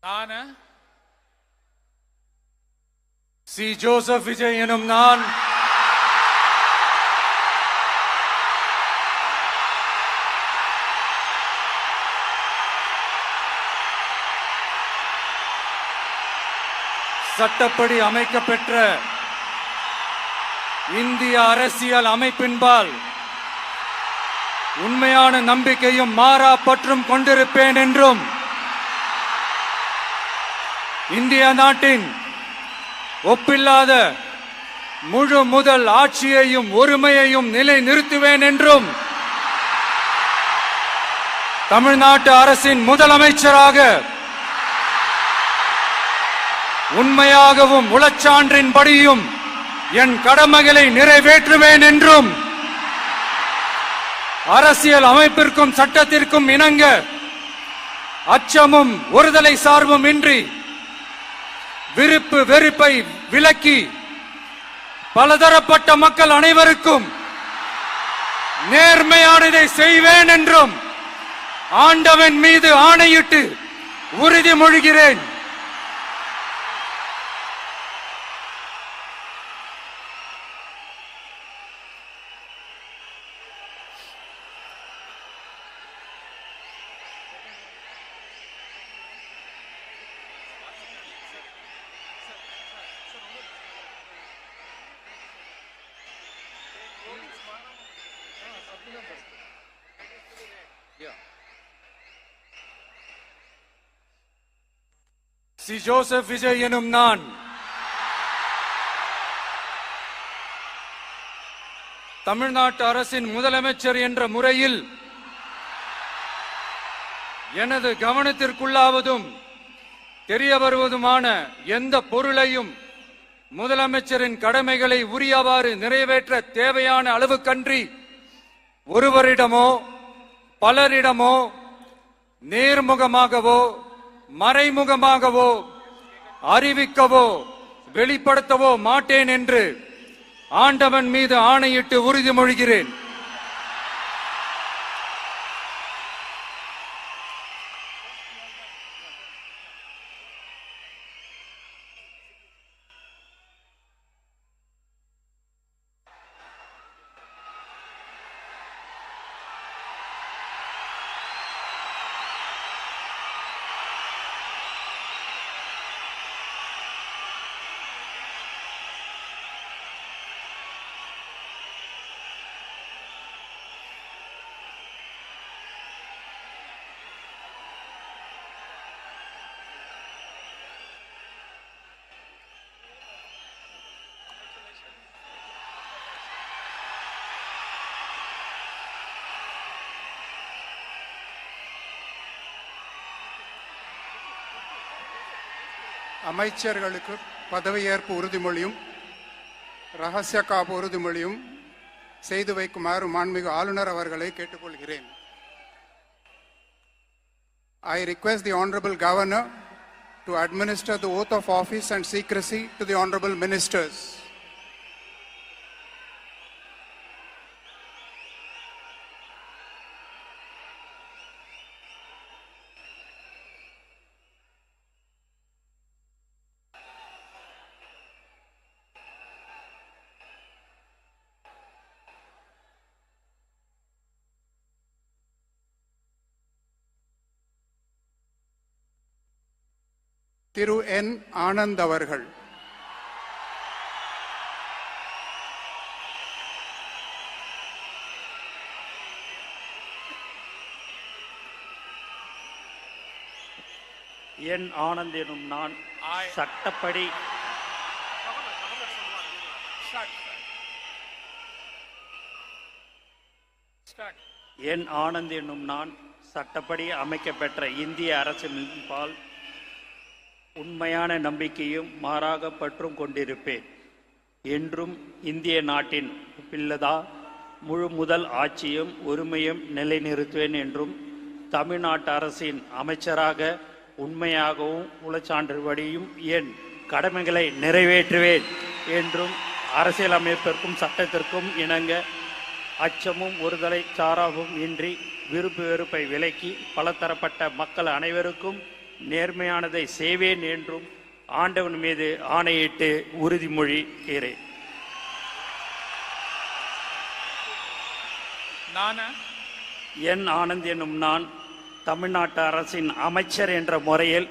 நான் C. Joseph Vijay எனும் நான் சட்டப்படி அமைக்கப்பெற்ற இந்திய அரசியல் அமைப்பின்பால் உண்மையான நம்பிக்கையும் மாறா பற்றும் கொண்டிருப்பேன் என்றும் இந்திய நாட்டின் ஒப்பில்லாத முழு முதல் ஆட்சியையும் ஒருமையையும் நிலை நிறுத்துவேன் என்றும் தமிழ்நாட்டு அரசின் முதலமைச்சராக உண்மையாகவும் உளச்சான்றின்படியும் என் கடமைகளை நிறைவேற்றுவேன் என்றும் அரசியல் அமைப்பிற்கும் சட்டத்திற்கும் இணங்க அச்சமும் ஒருதலை சார்பும் இன்றி விருப்பு வெறுப்பை விலக்கி பலதரப்பட்ட மக்கள் அனைவருக்கும் நேர்மையானதை செய்வேன் என்றும் ஆண்டவன் மீது ஆணையிட்டு உறுதிமொழிகிறேன். சி. ஜோசப் விஜய் எனும் நான் தமிழ்நாட்டு அரசின் முதலமைச்சர் என்ற முறையில் எனது கவனத்திற்குள்ளாவதும் தெரிய வருவதுமான எந்த பொருளையும் முதலமைச்சரின் கடமைகளை உரியவாறு நிறைவேற்ற தேவையான அளவுக்கன்றி ஒருவரிடமோ பலரிடமோ நேர்முகமாகவோ மறைமுகமாகவோ அறிவிக்கவோ வெளிப்படுத்தவோ மாட்டேன் என்று ஆண்டவன் மீது ஆணையிட்டு உறுதிமொழிகிறேன். அமைச்சர்களுக்கு பதவியேற்பு உறுதிமொழியும் ரகசிய காப்பு உறுதிமொழியும் செய்து வைக்குமாறு மாண்புமிகு ஆளுநர் அவர்களை கேட்டுக்கொள்கிறேன். I request the Honorable Governor to administer the oath of office and secrecy to the Honorable Ministers. திரு என். ஆனந்த் அவர்கள். என் ஆனந்த் எனும் நான் சட்டப்படி என் ஆனந்த் எனும் நான் சட்டப்படி அமைக்கப்பெற்ற இந்திய அரசின்பால் உண்மையான நம்பிக்கையும் மாறாக பற்றும் கொண்டிருப்பேன் என்றும் இந்திய நாட்டின் பிள்ளதா முழு முதல் ஆட்சியும் ஒருமையும் நிலைநிறுத்துவேன் என்றும் தமிழ்நாட்டு அரசின் அமைச்சராக உண்மையாகவும் உளச்சான்றுபடியும் என் கடமைகளை நிறைவேற்றுவேன் என்றும் அரசியலமைப்பிற்கும் சட்டத்திற்கும் இணங்க அச்சமும் ஒருதலை சாராவும் இன்றி விருப்பு வெறுப்பை விலக்கி பலதரப்பட்ட மக்கள் அனைவருக்கும் நேர்மையானதை செய்வேன் என்றும் ஆண்டவன் மீது ஆணையிட்டு உறுதிமொழிகிறேன். என் ஆனந்த் என்னும் நான் தமிழ்நாட்டு அரசின் அமைச்சர் என்ற முறையில்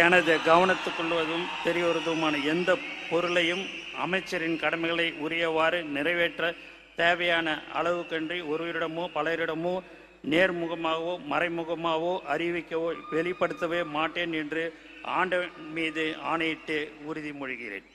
எனது கவனத்துக்குள்வதும் தெரியவதுமான எந்த பொருளையும் அமைச்சரின் கடமைகளை உரியவாறு நிறைவேற்ற தேவையான அளவுக்கன்றி ஒருவரிடமோ பலரிடமோ நேர்முகமாகவோ மறைமுகமாகவோ அறிவிக்கவோ வெளிப்படுத்தவே மாட்டேன் என்று ஆண்டவன் மீது ஆணையிட்டு உறுதிமொழிகிறேன்.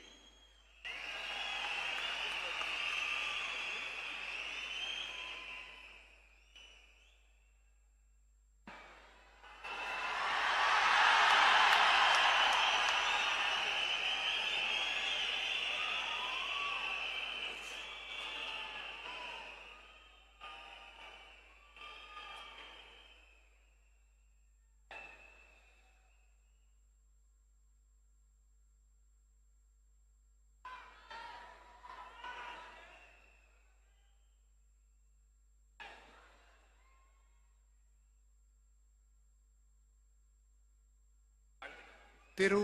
திரு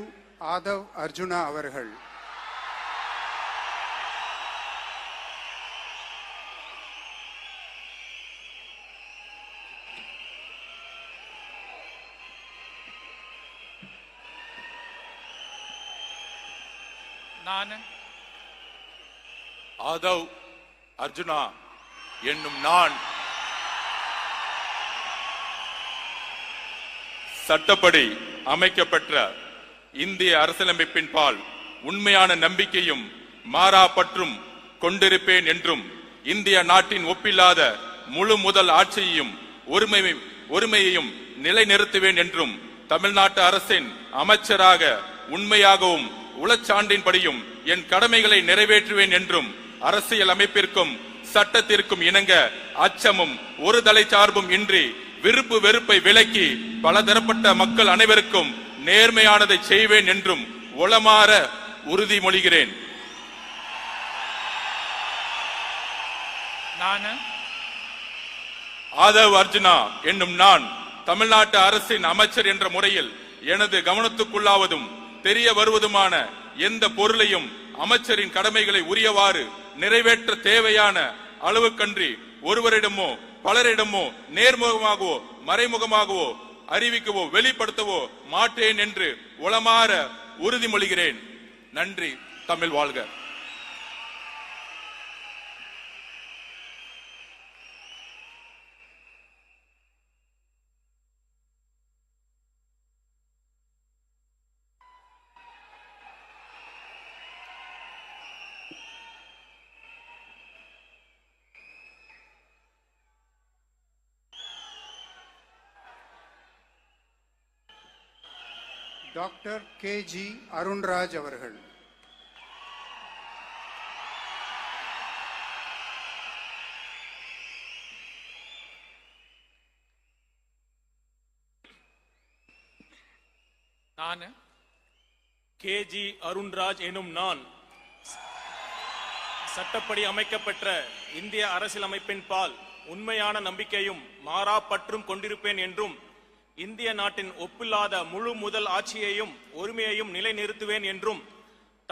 ஆதவ் அர்ஜுனா அவர்கள். ஆதவ் அர்ஜுனா என்னும் நான் சட்டப்படி அமைக்கப்பெற்ற இந்திய அரசியலமைப்பின் பால் உண்மையான நம்பிக்கையும் மாறா பற்றும் கொண்டிருப்பேன் என்றும் இந்திய நாட்டின் ஒப்பில்லாத முழு முதல் ஆட்சியையும் ஒருமையையும் நிலைநிறுத்துவேன் என்றும் தமிழ்நாட்டு அரசின் அமைச்சராக உண்மையாகவும் உளச்சான்றின்படியும் என் கடமைகளை நிறைவேற்றுவேன் என்றும் அரசியல் அமைப்பிற்கும் சட்டத்திற்கும் இணங்க அச்சமும் ஒரு தலை சார்பும் இன்றி விருப்பு வெறுப்பை விலக்கி பலதரப்பட்ட மக்கள் அனைவருக்கும் நேர்மையானதை செய்வேன் என்றும் உளமாற உறுதிமொழிகிறேன். ஆதவ் அர்ஜுனா என்னும் நான் தமிழ்நாட்டு அரசின் அமைச்சர் என்ற முறையில் எனது கவனத்துக்குள்ளாவதும் தெரிய வருவதுமான எந்த பொருளையும் அமைச்சரின் கடமைகளை உரியவாறு நிறைவேற்ற தேவையான அளவுக்கன்றி ஒருவரிடமோ பலரிடமோ நேர்முகமாகவோ மறைமுகமாகவோ அறிவிக்கவோ வெளிப்படுத்தவோ மாட்டேன் என்று உளமாற உறுதிமொழிகிறேன். நன்றி. தமிழ் வாழ்க. Doctor K.G. அருண்ராஜ் அவர்கள். K.G. அருண்ராஜ் எனும் நான் சட்டப்படி அமைக்கப்பெற்ற இந்திய அரசியலமைப்பின் பால் உண்மையான நம்பிக்கையும் மாறா பற்றும் கொண்டிருப்பேன் என்றும் இந்திய நாட்டின் ஒப்பில்லாத முழு முதல் ஆட்சியையும் ஒருமையையும் நிலைநிறுத்துவேன் என்றும்